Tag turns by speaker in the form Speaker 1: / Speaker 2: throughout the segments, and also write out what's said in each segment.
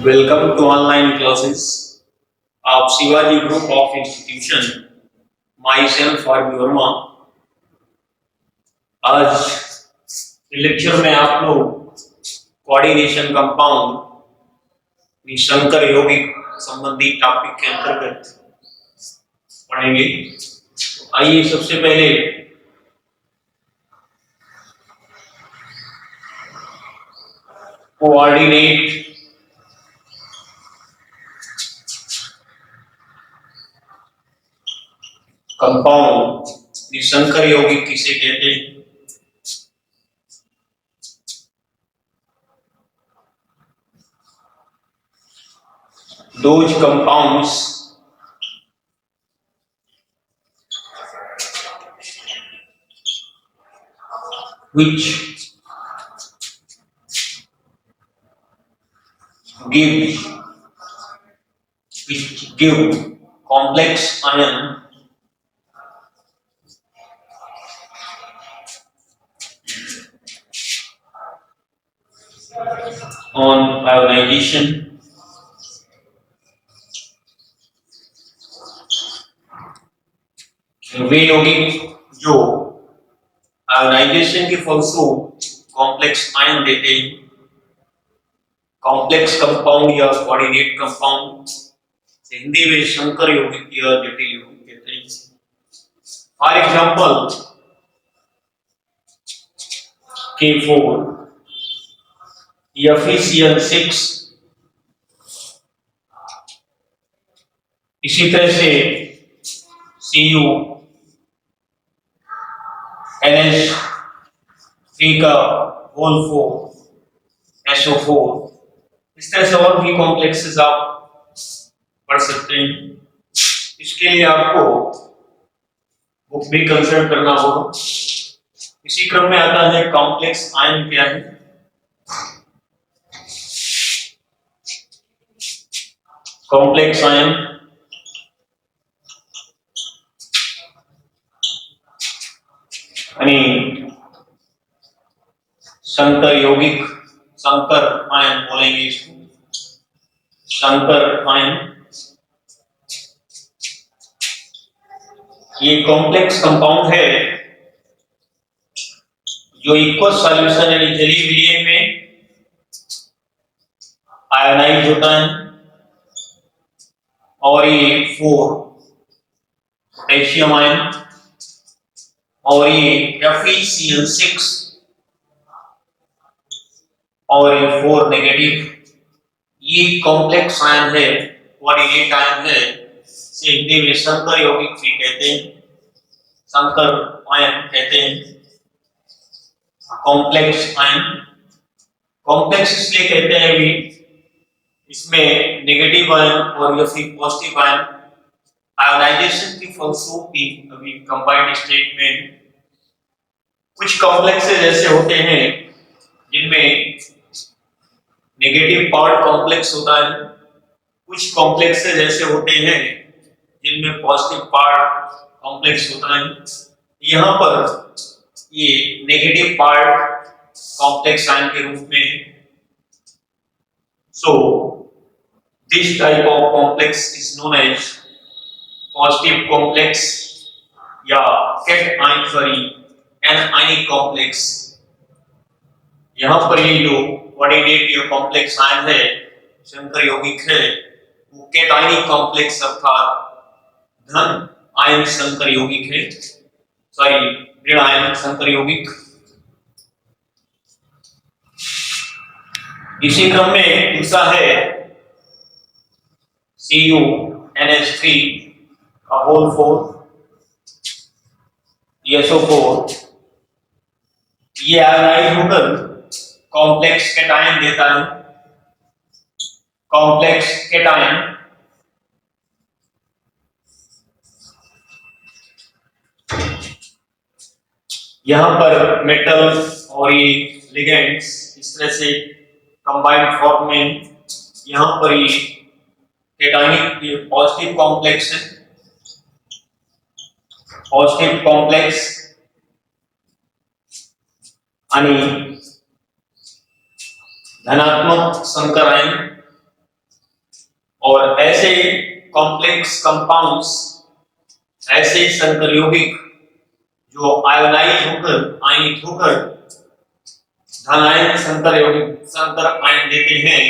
Speaker 1: Welcome to online classes of Shivaji Group of Institution. Myself Arbi Verma. आज lecture में आप लोग coordination compound Shankar यौगिक संबंधी टॉपिक के अंतर्गत पढ़ेंगे। आइए सबसे पहले कोऑर्डिनेट कंपाउंड शंकर यौगिक किसे कहते हैं? Those compounds which give complex ion on ionization वे यौगिक जो आयोनाइजेशन के फलस्वरूप कॉम्प्लेक्स आयन देते हैं, कॉम्प्लेक्स कंपाउंड या कोऑर्डिनेट कंपाउंड हिंदी में शंकर यौगिक या जटिल यौगिक कहते हैं। फॉर एग्जांपल K4 FeCl6, इसी तरह से Cu NH3 का होल 4 SO4, इस तरह से और भी कॉम्प्लेक्सेस आप पढ़ सकते हैं। इसके लिए आपको बुक भी कंसल्ट करना होगा। इसी क्रम में आता है कॉम्प्लेक्स आयन क्या है। कॉम्प्लेक्स आयन यानी शंकर यौगिक, शंकर आयन बोलेंगे इसको, शंकर आयन। ये कॉम्प्लेक्स कंपाउंड है जो इक्वस सॉल्यूशन यानी जलीय विलयन में आयोनाइज होता है और ये 4 पोटेशियम आयन और ये FeCl6 और ये 4 नेगेटिव, ये कॉम्प्लेक्स आयन है, कोऑर्डिनेट आयन है, से हिंदी में शंकर यौगिक भी कहते हैं, शंकर आयन कहते हैं। कॉम्प्लेक्स आयन कॉम्प्लेक्स इसलिए कहते हैं भी इसमें नेगेटिव आयन और या फिर पॉजिटिव आयन आयोनाइजेशन की फलस्वरूप भी अभी कंबाइंड स्टेट में कुछ कॉम्प्लेक्सेस ऐसे होते हैं जिनमें नेगेटिव पार्ट कॉम्प्लेक्स होता है, कुछ कॉम्प्लेक्सेस ऐसे होते हैं जिनमें पॉजिटिव पार्ट कॉम्प्लेक्स होता है। यहाँ पर ये नेगेटिव पार्ट कॉम्प्लेक्स आयन के रूप में। So this type of complex is known as positive complex या cation sorry anionic complex. यहाँ पर ये जो कोऑर्डिनेट या कॉम्प्लेक्स आयन है, शंकर यौगिक है, वो कैटायनिक कॉम्प्लेक्स अर्थात धन आयन शंकर यौगिक है, सॉरी ऋण आयन शंकर यौगिक। इसी क्रम में दूसरा है CuNH3 का होल 4 SO4, ये आयोनाइज होकर कॉम्प्लेक्स कैटायन देता है, कॉम्प्लेक्स कैटायन। यहां पर मेटल और ये लिगेंड्स इस तरह से कंबाइंड फॉर्म में, यहां पर ये कैटायनिक पॉजिटिव कॉम्प्लेक्स है, पॉजिटिव कॉम्प्लेक्स आणि धनात्मक संकर आयन और ऐसे कॉम्प्लेक्स कंपाउंड्स, ऐसे संकर यौगिक जो आयोनाइज होकर, आयनित होकर धन आयन संकर यौगिक, संकर आयन देते हैं,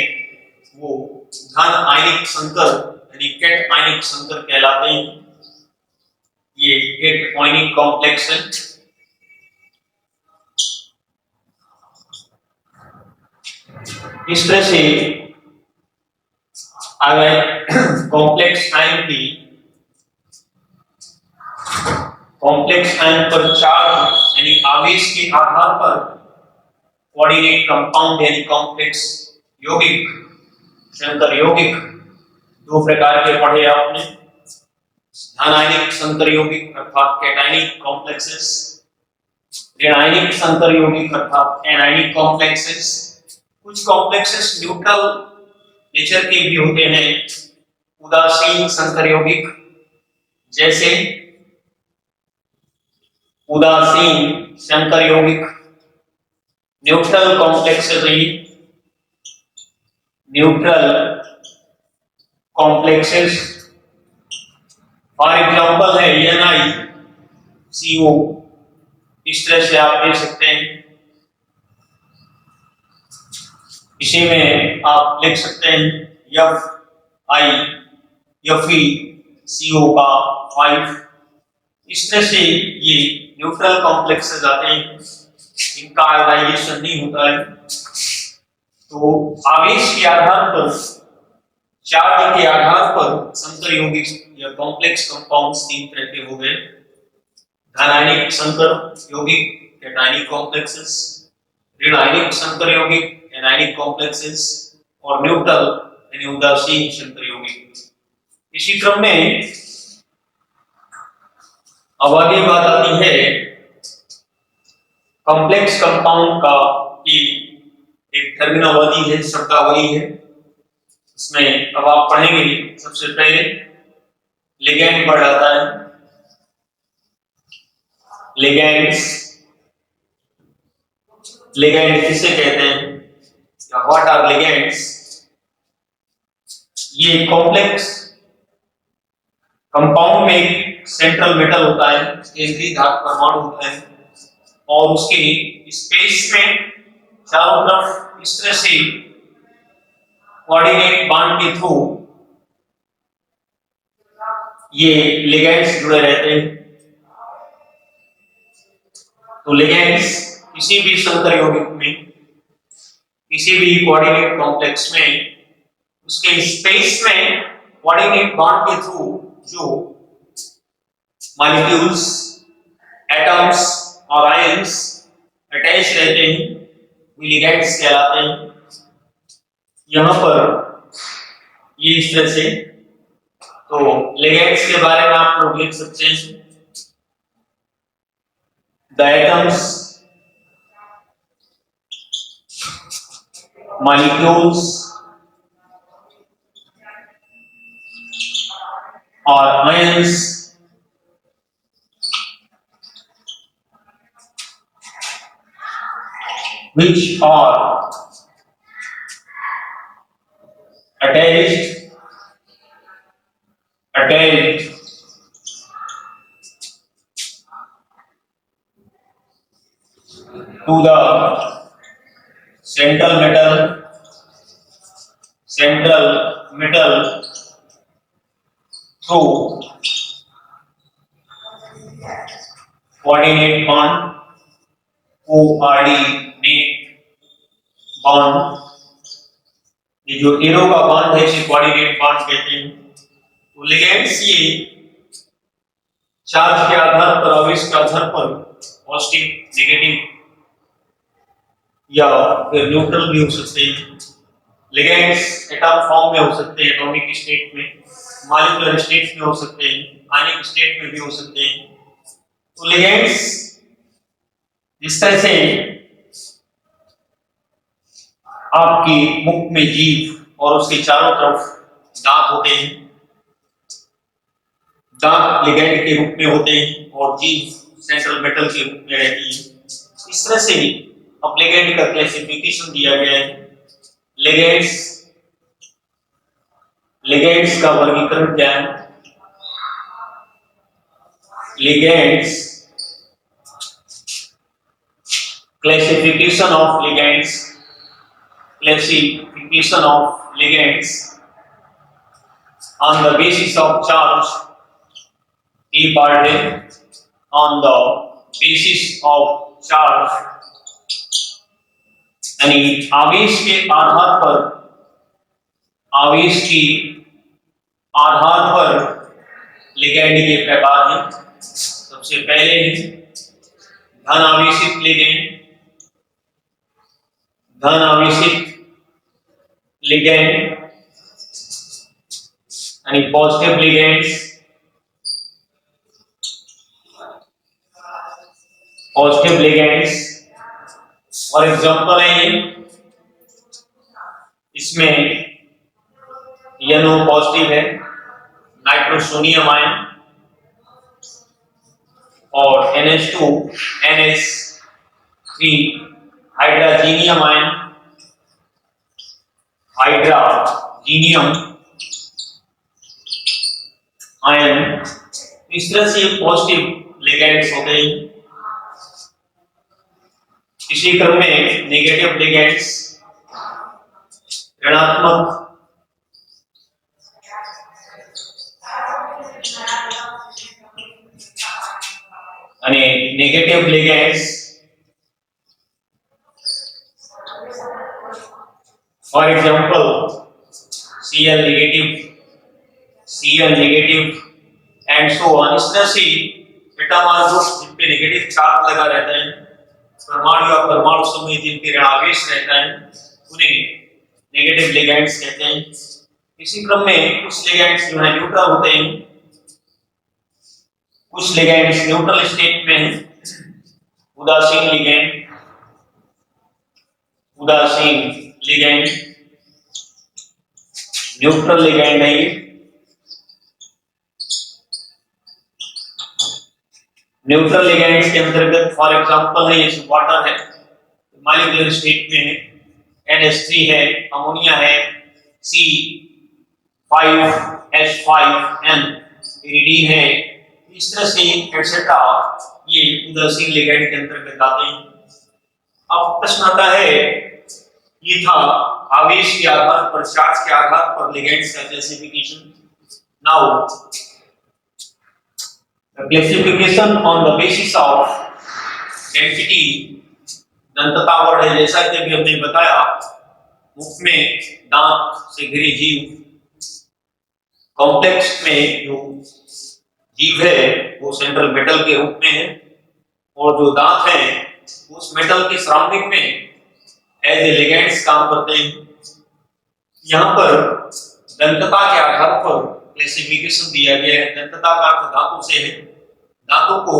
Speaker 1: वो धन आयनिक संकर यानी कैट आयनिक संकर कहलाते हैं। ये कैट आयनिक कॉम्प्लेक्स है। इस तरह से कॉम्प्लेक्स आयन की, कॉम्प्लेक्स आयन पर चार्ज यानी आवेश के आधार पर कोऑर्डिनेट कंपाउंड यानी कॉम्प्लेक्स यौगिक, संकर यौगिक दो प्रकार के पढ़े आपने। धन आयनिक संकर यौगिक अर्थात कैटायनिक कॉम्प्लेक्सेस, ऋण आयनिक संकर यौगिक अर्थात एनायनिक कॉम्प्लेक्सेस। कुछ कॉम्प्लेक्सेस न्यूट्रल नेचर के भी होते हैं, उदासीन संकर यौगिक, जैसे उदासीन संकर यौगिक न्यूट्रल कॉम्प्लेक्सेस है। न्यूट्रल कॉम्प्लेक्सेस फॉर एग्जांपल है NiCO। इस तरह से आप देख सकते हैं। इसी में आप लिख सकते हैं FeCO का 5। इस तरह से ये न्यूट्रल कॉम्प्लेक्सेस आते हैं, इनका आयोनाइजेशन नहीं होता है। तो आवेश के आधार पर, चार्ज के आधार पर संकर यौगिक या कॉम्प्लेक्स कंपाउंड्स तीन तरह के हो गए। धन आयनिक संकर यौगिक कैटायनिक कॉम्प्लेक्सेस, ऋण आयनिक संकर यौगिक एनायनिक कॉम्प्लेक्सेस, और न्यूट्रल यानी उदासीन संकर यौगिक। इसी क्रम में अब आगे बात आती है कॉम्प्लेक्स कंपाउंड का की एक टर्मिनोलॉजी है, शब्दावली है। इसमें अब आप पढ़ेंगे सबसे पहले लिगैंड पढ़ जाता है। लिगैंड्स, लिगैंड किसे कहते हैं या व्हाट आर लिगैंड्स? ये कॉम्प्लेक्स कंपाउंड में एक सेंट्रल मेटल होता है, केंद्रीय धातु परमाणु होता है, और उसके स्पेस में चारों तरफ इस तरह से कोऑर्डिनेट बॉन्ड के थ्रू ये लिगैंड्स जुड़े रहते हैं। तो लिगैंड्स किसी भी संकर यौगिक में, किसी भी कोऑर्डिनेट कॉम्प्लेक्स में, उसके स्पेस में कोऑर्डिनेट बॉन्ड के थ्रू जो मॉलिक्यूल्स, एटम्स और आयंस अटैच रहते हैं, वो लिगैंड्स कहलाते हैं। यहां पर ये इस तरह से, तो लिगैंड्स के बारे में आप लोग लिख सकते हैं the atoms, molecules or ions which are attached to the central metal through coordinate bond, coordinate bond। ये जो एरो का बॉन्ड है इसे कोऑर्डिनेट बॉन्ड कहते हैं। तो लिगैंड्स ये चार्ज के आधार पर, आवेश के आधार पर पॉजिटिव, नेगेटिव या फिर न्यूट्रल भी हो सकते हैं। लिगैंड्स एटम फॉर्म में हो सकते हैं, एटॉमिक स्टेट में, मॉलिक्यूलर स्टेट में हो सकते हैं, आयनिक स्टेट में भी हो सकते हैं। तो लिगैंड्स इस तरह से आपकी मुख में जीभ और उसके चारों तरफ दांत होते हैं। दांत लिगैंड के रूप में होते हैं और जीभ सेंट्रल मेटल के रूप में रहती है। इस तरह से अब लिगैंड का क्लासिफिकेशन दिया गया है। लिगैंड्स लिगेंड्स का वर्गीकरण क्या है? Ligands, classification of ligands, classification of ligands on the basis of charge, e particle on the basis of charge, यानी आवेश के आधार पर, आवेश की आधार पर लिगैंड के प्रकार हैं। सबसे पहले धन आवेशित लिगैंड, धन आवेशित लिगैंड यानी positive ligands, positive ligands for example है ये, इसमें NO पॉजिटिव है, नाइट्रोसोनियम आयन, और NH2 NH3 हाइड्रोजीनियम आयन, हाइड्रोजीनियम आयन। इस तरह से पॉजिटिव लिगैंड्स होते हैं। इसी क्रम में नेगेटिव लिगैंड्स, ऋणात्मक यानी negative ligands, for example Cl negative and so on. इस तरह से एटम और ग्रुप जिन पे नेगेटिव चार्ज लगा रहता है, परमाणु या परमाणु समूह जिन पे ऋण आवेश रहता है, उन्हें नेगेटिव लिगैंड्स कहते हैं। इसी क्रम में कुछ लिगैंड्स जो है न्यूट्रल होते हैं, कुछ लिगैंड्स न्यूट्रल स्टेट में हैं। उदासीन लिगैंड, उदासीन लिगैंड न्यूट्रल लिगैंड है ये। न्यूट्रल लिगैंड्स के अंतर्गत फॉर एग्जांपल है ये वाटर है, मॉलिक्यूलर स्टेट में है, NH3 है, अमोनिया है, C5H5N, इरिडीन है। इस तरह से एटसेट्रा ये उदासीन लिगैंड के अंतर्गत आते हैं। अब प्रश्न आता है, ये था आवेश के आधार पर, चार्ज के आधार पर लिगैंड्स का classification. Now the classification on the basis of density, दंतता वर्ड है, जैसा कि अभी हमने बताया, मुख में दांत से घिरे जीव, कॉम्प्लेक्स में जो जीव है वो सेंट्रल मेटल के रूप में है, और जो दांत है उस मेटल के सराउंडिंग में एज ए लिगैंड्स काम करते हैं। यहाँ पर दंतता के आधार पर क्लासिफिकेशन दिया गया है। दंतता का अर्थ दांतों से है, दांतों को,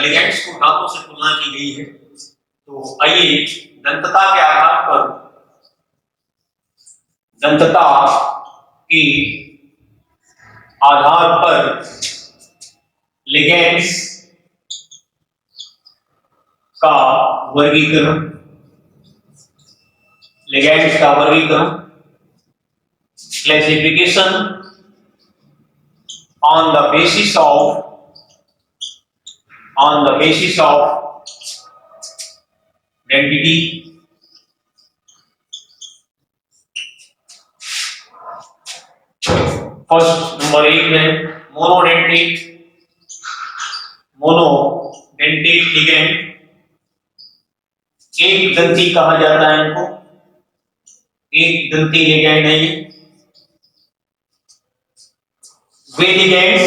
Speaker 1: लिगैंड्स को दांतों से तुलना की गई है। तो आइए दंतता के आधार पर, दंतता के आधार पर लिगैंड्स का वर्गीकरण, लिगैंड्स का वर्गीकरण, classification on the basis of density, first number 1 है मोनोडेंटेट, मोनोडेंटेट लिगैंड, एक दंती कहा जाता है इनको, एक दंती लिगैंड है ये। वे लिगैंड्स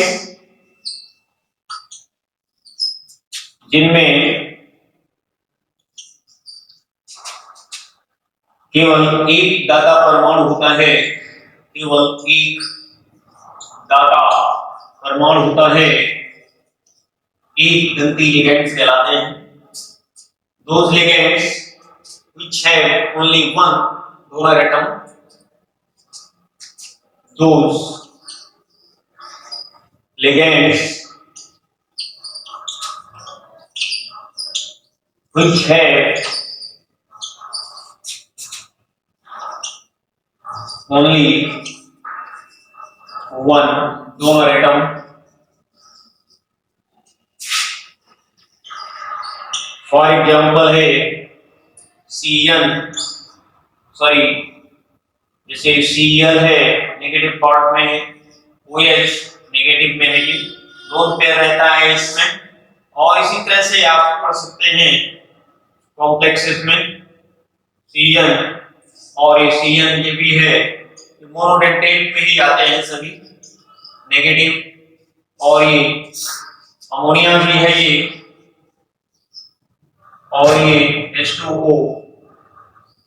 Speaker 1: जिनमें केवल एक दाता परमाणु होता है, केवल एक दाता परमाणु होता है, एक दंती लिगैंड्स कहलाते हैं। Those ligands which have only one donor atom, those ligands which have only one दोनों एटम फॉर एग्जाम्पल है सॉरी जैसे Cl है नेगेटिव पार्ट में है, OH नेगेटिव में है, ये लोन पेयर रहता है इसमें। और इसी तरह से आप पढ़ सकते हैं कॉम्प्लेक्सेस में Cn और ये Cn ये भी है, मोनोडेंटेट में ही आते हैं सभी नेगेटिव। और ये अमोनिया भी है ये, और ये H2O,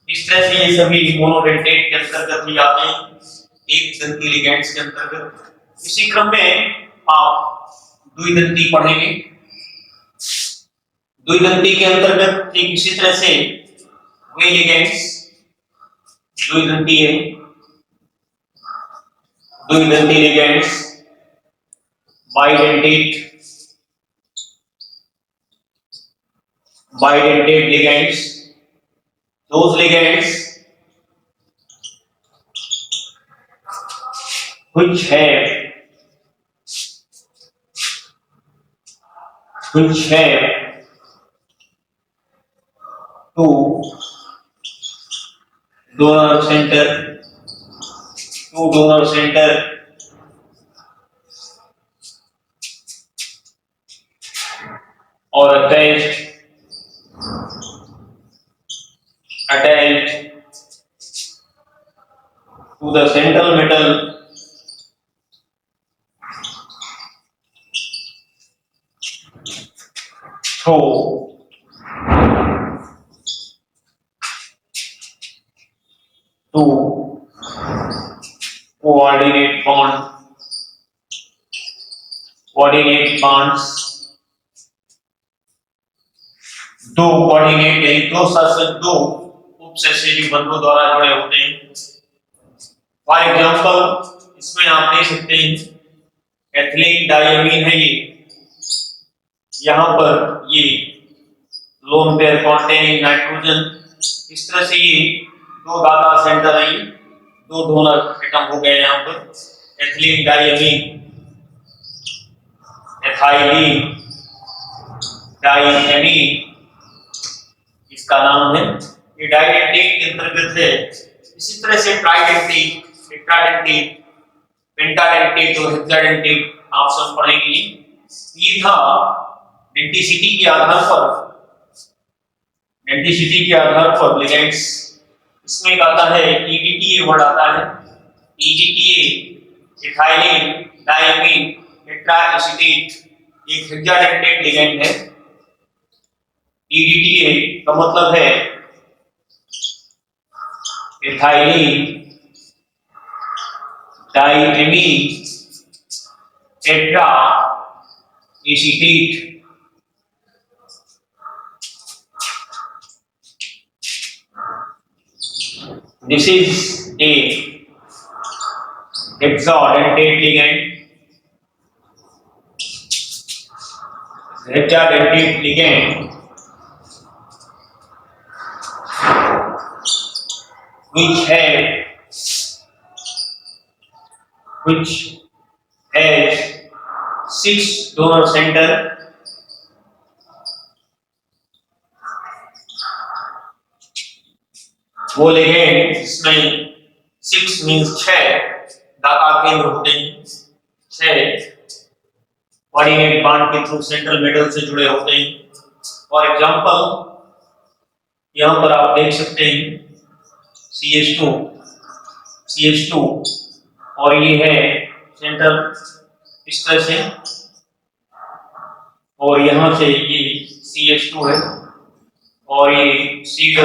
Speaker 1: इस तरह से ये सभी मोनोडेंटेट के अंतर्गत ही आते हैं, एक दंती लिगेंड्स के अंतर्गत। इसी क्रम में आप द्विदंती पढ़ेंगे। द्विदंती के अंतर्गत ठीक इसी तरह से वे लिगेंड्स द्विदंती है, द्विदंती ligands bidentate ligands, those ligands which have two donor center or attached to the central metal through two coordinate bonds, दो कोऑर्डिनेट यानी दो शासक दो उपसहसहयोगी बंधों द्वारा जुड़े होते हैं। फॉर एग्जांपल इसमें आप देख सकते हैं एथिलीन डायमीन है ये, यहाँ पर ये लोन पेयर कॉन्टेनिंग नाइट्रोजन, इस तरह से ये दो दाता सेंटर है, दो डोनर एटम हो गए यहाँ पर एथिलीन डायमीन, एथाइलीन डायमीन इसका नाम है, ये डाइडेंटेट के अंतर्गत है। इसी तरह से ट्राइडेंटेट, टेट्राडेंटेट, पेंटाडेंटेट और हेक्साडेंटेट आप सब पढ़ेंगे। ये था डेंटिसिटी के आधार पर लिगेंड्स। इसमें एक आता है EDTA वर्ड आता है, EDTA इथाइलिन डायमीन टेट्राएसिटेट एक हेक्साडेंटेट लिगेंड है। EDTA का मतलब है ethylene diamine tetraacetate. This is a hexadentate ligand. Hexadentate ligand which has 6 donor center वो लिगेंड जिसमें 6 मींस 6 दाता केंद्र होते हैं, 6 कोऑर्डिनेट बॉन्ड के थ्रू सेंट्रल मेटल से जुड़े होते हैं। फॉर एग्जांपल यहां पर आप देख सकते हैं CH2 और ये है सेंट्रल इस तरह से, और यहां से ये CH2 है और ये C+O,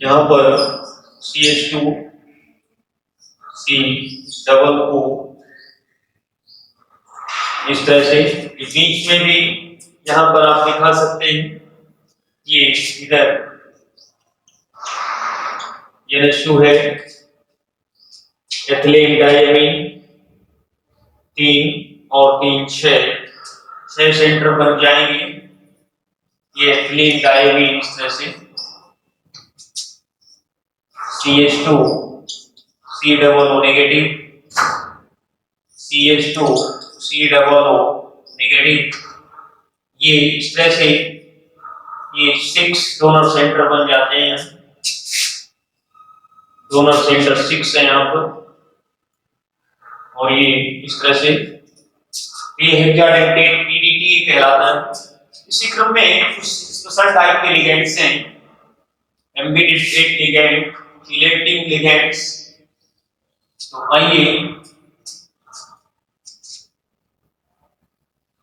Speaker 1: यहाँ पर CH2 C+O इस तरह से। बीच में भी यहाँ पर आप दिखा सकते हैं, ये इधर NH2 है, एथिलीन डायमीन 3 और 3 6 सेंटर बन जाएंगे। ये एथिलीन डायमीन इस तरह से CH2 C+O C double O negative, CH2 C double O negative। ये इस तरह से ये 6 डोनर सेंटर बन जाते हैं। डोनर सेंटर 6 है यहाँ पर, और ये इस तरह से ये हेक्साडेंटेट PDT कहलाता है। इसी क्रम में कुछ स्पेशल टाइप के लिगेंड्स हैं, एम्बिडेंटेट लिगेंड, चिलेटिंग लिगेंड्स। तो आइए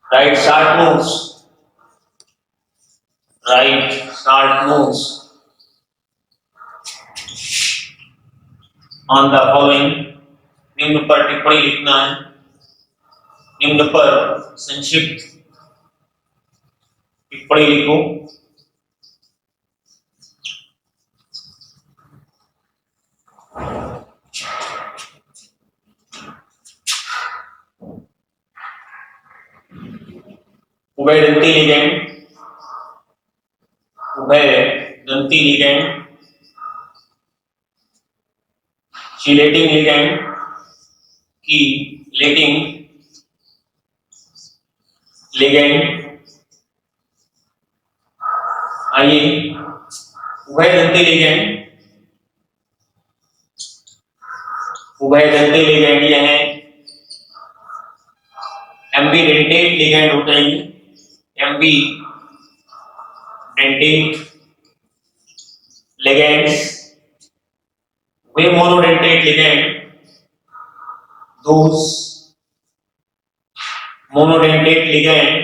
Speaker 1: right short notes, right short notes on the following. निम्न पर टिप्पणी लिखना है, निम्न पर संक्षिप्त टिप्पणी लिखो। उभयदंती लिगेंड, उभयदंती लिगेंड, चिलेटिंग लिगेंड की लेटिंग लिगेंड। आइए उभयदंती लिगेंड, उभयदंती लिगेंड यह है एम्बिडेंटेट लिगेंड होते हैं। एम्बिडेंटेट लिगेंड्स, वे monodentate ligand, those monodentate ligand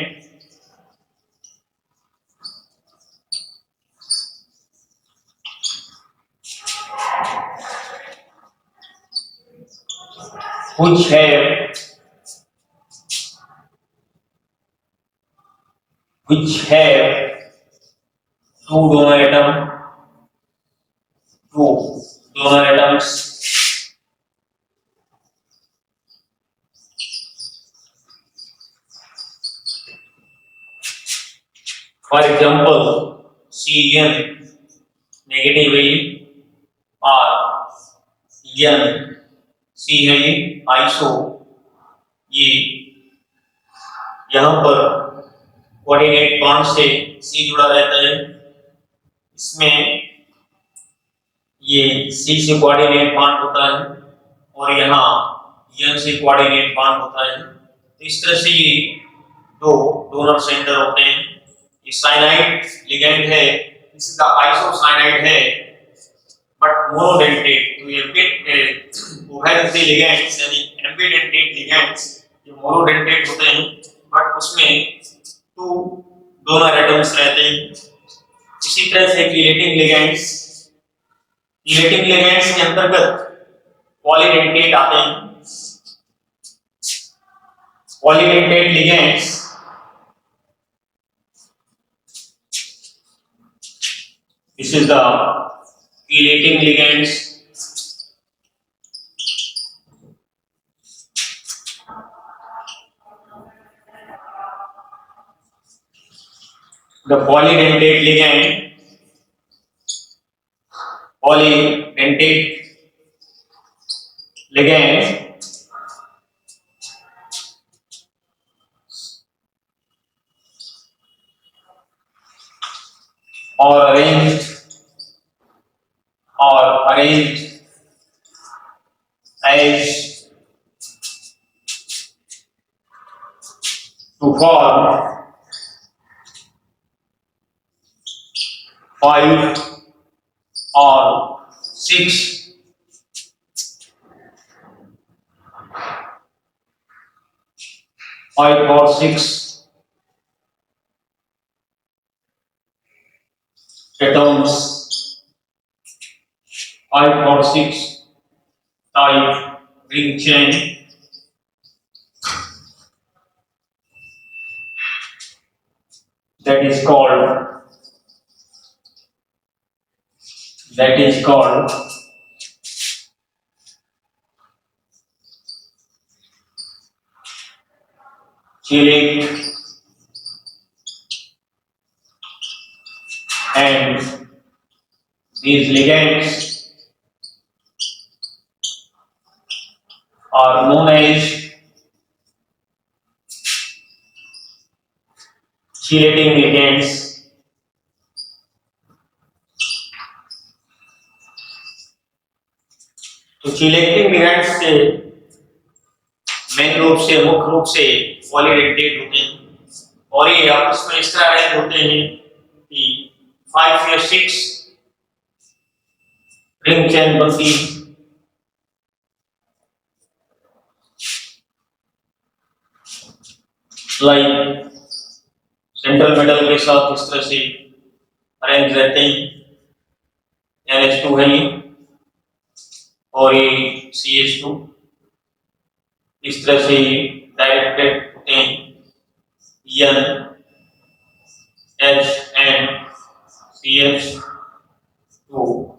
Speaker 1: which have two donor atoms, for example CN negatively और N C है ये आइसो, ये यहाँ पर कोऑर्डिनेट बॉन्ड से C जुड़ा रहता है। इसमें ये C से कोऑर्डिनेट बॉन्ड होता है और यहाँ N से कोऑर्डिनेट बॉन्ड होता है। तो इस तरह से ये दो डोनर सेंटर होते हैं। ये साइनाइड लिगेंड है, इसका आइसोसाइनाइड है बट मोनोडेंटेट। तो ये उभयदंती लिगेंड्स यानी एम्बिडेंटेट लिगेंड्स ये मोनोडेंटेट होते हैं बट उसमें 2 डोनर एटम्स रहते हैं। इसी तरह से चिलेटिंग लिगेंड्स, चिलेटिंग लिगेंड्स के अंतर्गत पॉलीडेंटेट आते हैं। Polydentate ligands this is the chelating ligands, the polydentate ligand, polydentate ligand or arranged as to form 5 or 6 atoms, 5 or 6 type ring chain that is called chelate, and these ligands is chelating ligands. तो chelating ligands से main रूप से मुख्य रूप से polydentate होते हैं और ये आपस में इस तरह अरेंज होते हैं कि 5 या 6 रिंग चेन बनती है। लाइक सेंट्रल मेटल के साथ इस तरह से अरेंज रहते हैं। NH2 है ये और ये CH2 इस तरह से डायरेक्टेड होते हैं। N H N CH2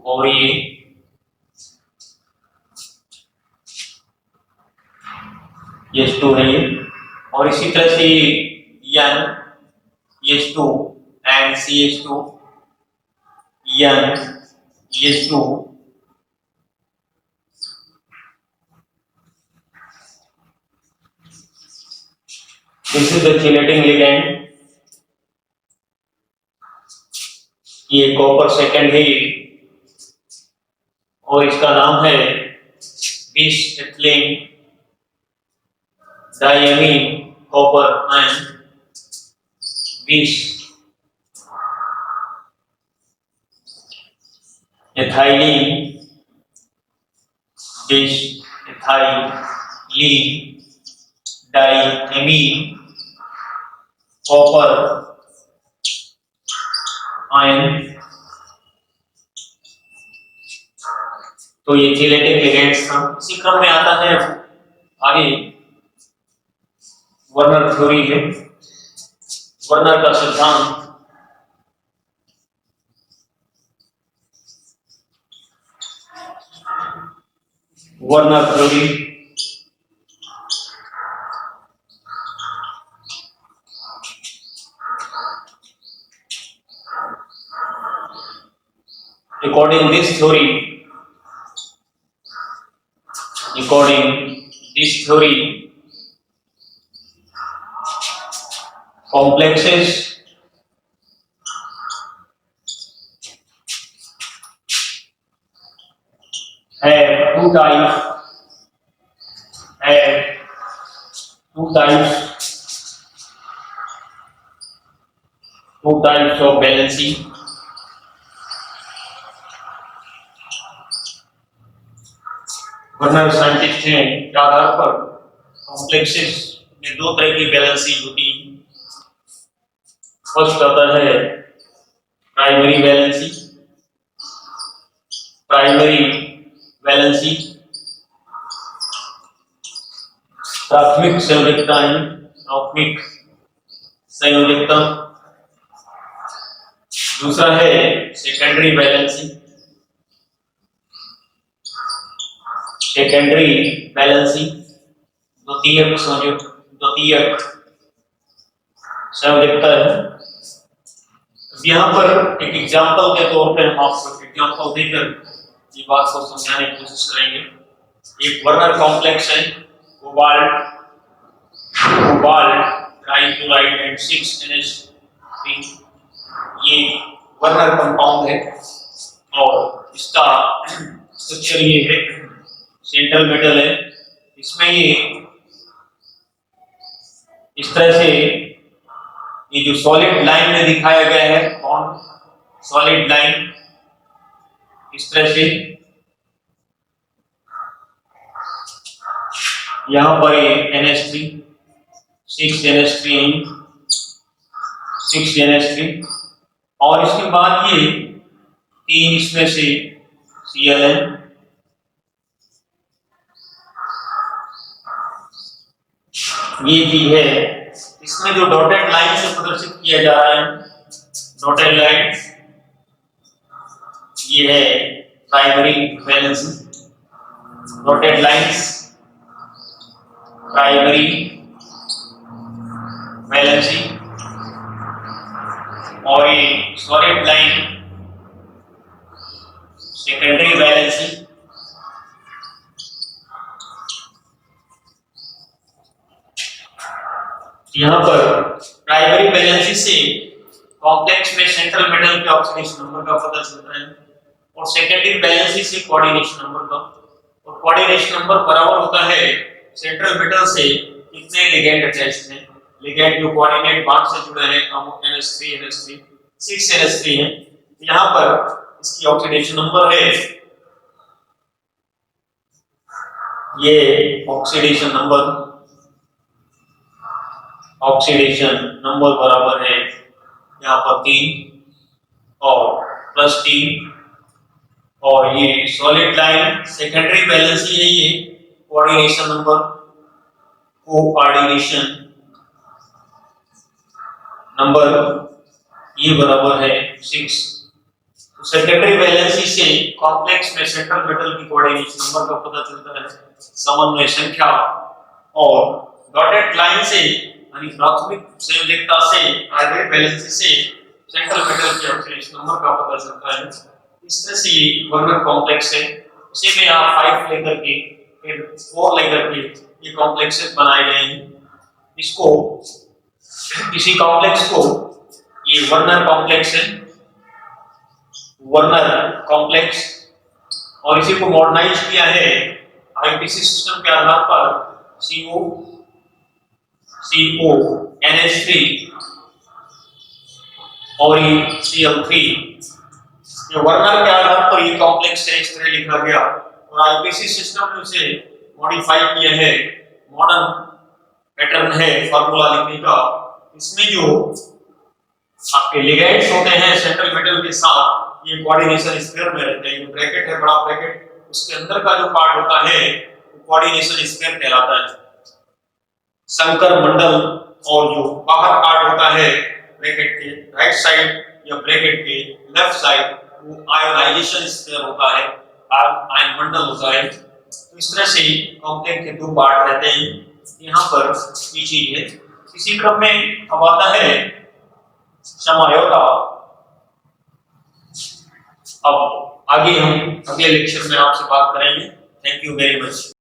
Speaker 1: और ये H2 है ये और इसी तरह से N H2 and CH2 N H2 this is the chelating ligand। ये कॉपर सेकंड है और इसका नाम है बिस एथिलीन डायमीन कॉपर आयन। बिस एथाइलिन बिस एथाइलिन डायमीन कॉपर आयन। तो ये चेलेटिक लिगेंड्स था। इसी क्रम में आता है आगे वर्नर थ्योरी है। वर्नर का सिद्धांत Werner theory according this theory complexes have two types of balancing। Werner scientist हैं के आधार पर कॉम्प्लेक्सेस में दो तरह की बैलेंसिंग होती है। फर्स्ट आता है प्राइमरी बैलेंसिंग प्राथमिक संयोजकता। दूसरा है सेकेंडरी बैलेंसिंग द्वितीयक संयोजकता है। यहाँ पर एक एग्जांपल के तौर पे हम आपको एग्जांपल देकर ये बात को समझाने की कोशिश करेंगे। एक वर्नर कॉम्प्लेक्स है कोबाल्ट ट्राइक्लोराइड एंड 6NH3। ये वर्नर कंपाउंड है और इसका स्ट्रक्चर ये है। सेंट्रल मेटल है, इसमें ये इस तरह से ये जो सॉलिड लाइन में दिखाया गया है बॉन्ड सॉलिड लाइन इस तरह से यहां पर ये NH3 6NH3 और इसके बाद ये तीन इसमें से Cl ये भी है। इसमें जो डॉटेड लाइन से प्रदर्शित किया जा रहा है डॉटेड लाइन ये है primary balancing. Dotted lines primary balancing और ये सॉलिड लाइन सेकेंडरी बैलेंसिंग। यहाँ पर प्राइमरी वैलेंसी से कॉम्प्लेक्स में सेंट्रल मेटल के ऑक्सीडेशन नंबर का पता चलता है और सेकेंडरी वैलेंसी से कोऑर्डिनेशन नंबर का, और कोऑर्डिनेशन नंबर बराबर होता है सेंट्रल मेटल से कितने लिगेंड अटैच्ड हैं। लिगेंड जो कोऑर्डिनेट बॉन्ड से जुड़े हैं NH3 NH3 6 NH3 है। यहाँ पर इसकी ऑक्सीडेशन नंबर है, ये ऑक्सीडेशन नंबर बराबर है यहाँ पर 3 और +3, और ये सॉलिड लाइन सेकेंडरी वैलेंसी है, ये कोऑर्डिनेशन नंबर ये बराबर है 6। तो सेकेंडरी वैलेंसी से कॉम्प्लेक्स में सेंट्रल मेटल की कोऑर्डिनेशन नंबर का पता चलता है, समन्वय संख्या, और डॉटेड लाइन से यानी प्राथमिक संयोजकता से प्राइमरी वैलेंसी से सेंट्रल मेटल के ऑक्सीडेशन नंबर का पता चलता है। इस तरह से वर्नर कॉम्प्लेक्स है, इसी में आप 5 लेकर के फिर 4 लेकर के ये कॉम्प्लेक्सेस बनाए गए हैं। इसको किसी कॉम्प्लेक्स को, ये वर्नर कॉम्प्लेक्स है, वर्नर कॉम्प्लेक्स, और इसी को मॉडर्नाइज किया है आईपीसी सिस्टम के आधार पर CO NH3 और ये Cl3। ये वर्नर के आधार पर ये कॉम्प्लेक्स है, इस तरह लिखा गया, और आईपीसी सिस्टम ने उसे मॉडिफाई किया है। मॉडर्न पैटर्न है फार्मूला लिखने का। इसमें जो आपके लिगेंड्स होते हैं सेंट्रल मेटल के साथ, ये कोऑर्डिनेशन स्फीयर में रहते हैं। जो ब्रैकेट है, बड़ा ब्रैकेट, उसके अंदर का जो पार्ट होता है वो कोऑर्डिनेशन स्फीयर कहलाता है। संकर मंडल, और जो बाहर पार्ट होता है ब्रैकेट के राइट साइड या ब्रैकेट के लेफ्ट साइड, वो आयोनाइजेशन स्फीयर होता है, आयन मंडल होता है। तो इस तरह से कॉम्प्लेक्स के 2 पार्ट रहते हैं। यहाँ पर ये चीज है। इसी क्रम में अब आता है समझौता। अब आगे हम अगले लेक्चर में आपसे बात करेंगे। Thank you very much.